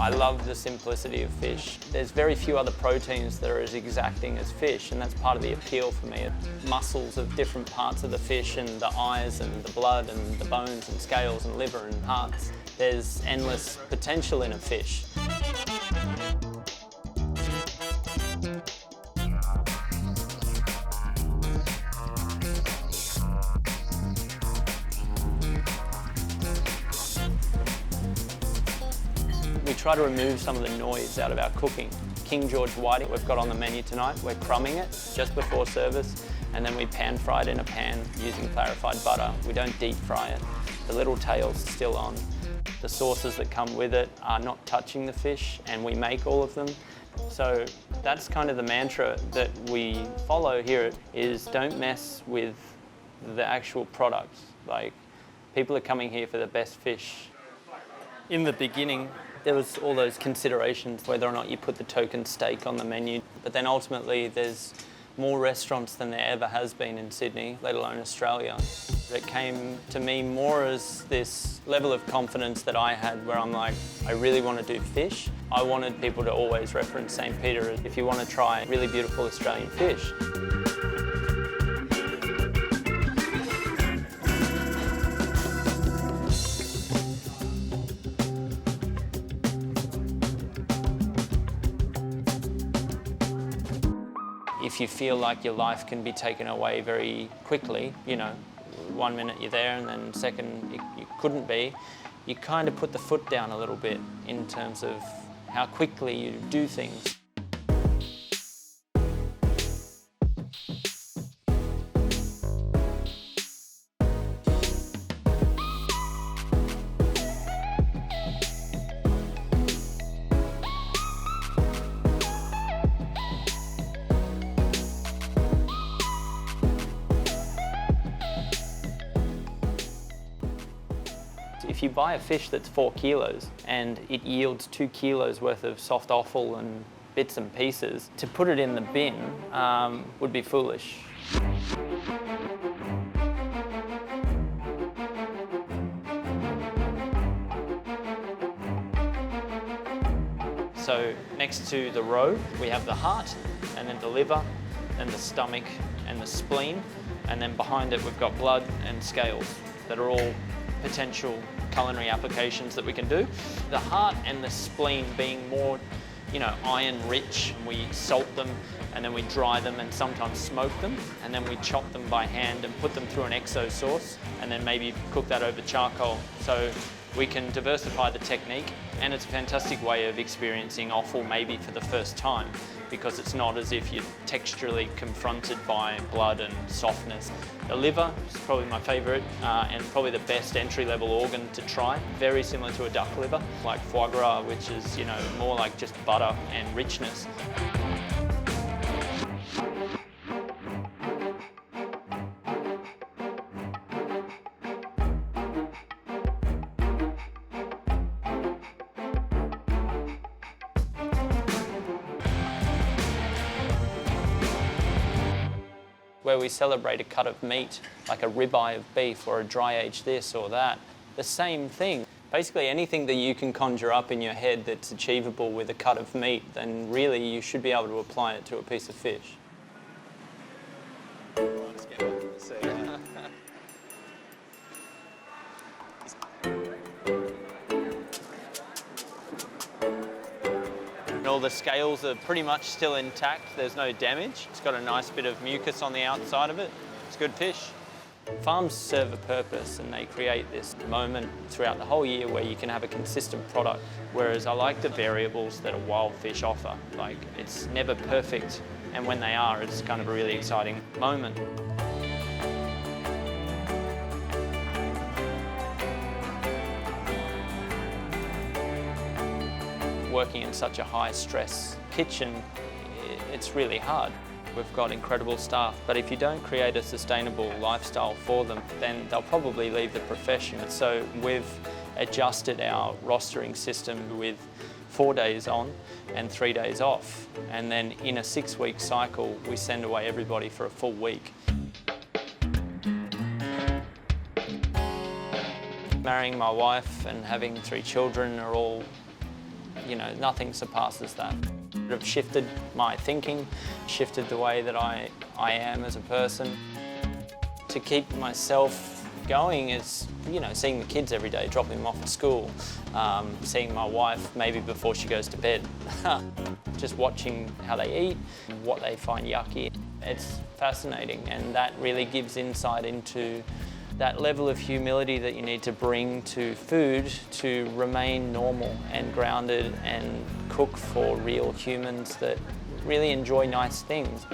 I love the simplicity of fish. There's very few other proteins that are as exacting as fish, and that's part of the appeal for me. Muscles of different parts of the fish, and the eyes and the blood and the bones and scales and liver and hearts. There's endless potential in a fish. We try to remove some of the noise out of our cooking. King George whiting we've got on the menu tonight. We're crumbing it just before service, and then we pan fry it in a pan using clarified butter. We don't deep fry it. The little tail's still on. The sauces that come with it are not touching the fish, and we make all of them. So that's kind of the mantra that we follow here, is don't mess with the actual product. Like, people are coming here for the best fish. In the beginning, there was all those considerations, whether or not you put the token steak on the menu. But then ultimately, there's more restaurants than there ever has been in Sydney, let alone Australia. It came to me more as this level of confidence that I had, where I'm like, I really want to do fish. I wanted people to always reference St. Peter if you want to try really beautiful Australian fish. If you feel like your life can be taken away very quickly, you know, 1 minute you're there and then second you couldn't be, you kind of put the foot down a little bit in terms of how quickly you do things. If you buy a fish that's 4 kilos and it yields 2 kilos worth of soft offal and bits and pieces, to put it in the bin would be foolish. So next to the roe, we have the heart, and then the liver, and the stomach, and the spleen, and then behind it we've got blood and scales that are all potential culinary applications that we can do. The heart and the spleen being more, you know, iron rich. We salt them and then we dry them and sometimes smoke them, and then we chop them by hand and put them through an exo sauce and then maybe cook that over charcoal. So we can diversify the technique, and it's a fantastic way of experiencing offal maybe for the first time, because it's not as if you're texturally confronted by blood and softness. The liver is probably my favourite and probably the best entry-level organ to try. Very similar to a duck liver, like foie gras, which is, you know, more like just butter and richness. Where we celebrate a cut of meat, like a ribeye of beef or a dry-aged this or that, the same thing. Basically anything that you can conjure up in your head that's achievable with a cut of meat, then really you should be able to apply it to a piece of fish. All the scales are pretty much still intact, there's no damage. It's got a nice bit of mucus on the outside of it. It's good fish. Farms serve a purpose, and they create this moment throughout the whole year where you can have a consistent product, whereas I like the variables that a wild fish offer. Like, it's never perfect, and when they are, it's kind of a really exciting moment. Working in such a high-stress kitchen, it's really hard. We've got incredible staff, but if you don't create a sustainable lifestyle for them, then they'll probably leave the profession. So we've adjusted our rostering system with 4 days on and 3 days off. And then in a 6-week cycle, we send away everybody for a full week. Marrying my wife and having 3 children are all you know, nothing surpasses that. I've shifted my thinking, shifted the way that I am as a person. To keep myself going is, you know, seeing the kids every day, dropping them off at school, seeing my wife maybe before she goes to bed, just watching how they eat, what they find yucky. It's fascinating, and that really gives insight into that level of humility that you need to bring to food to remain normal and grounded and cook for real humans that really enjoy nice things.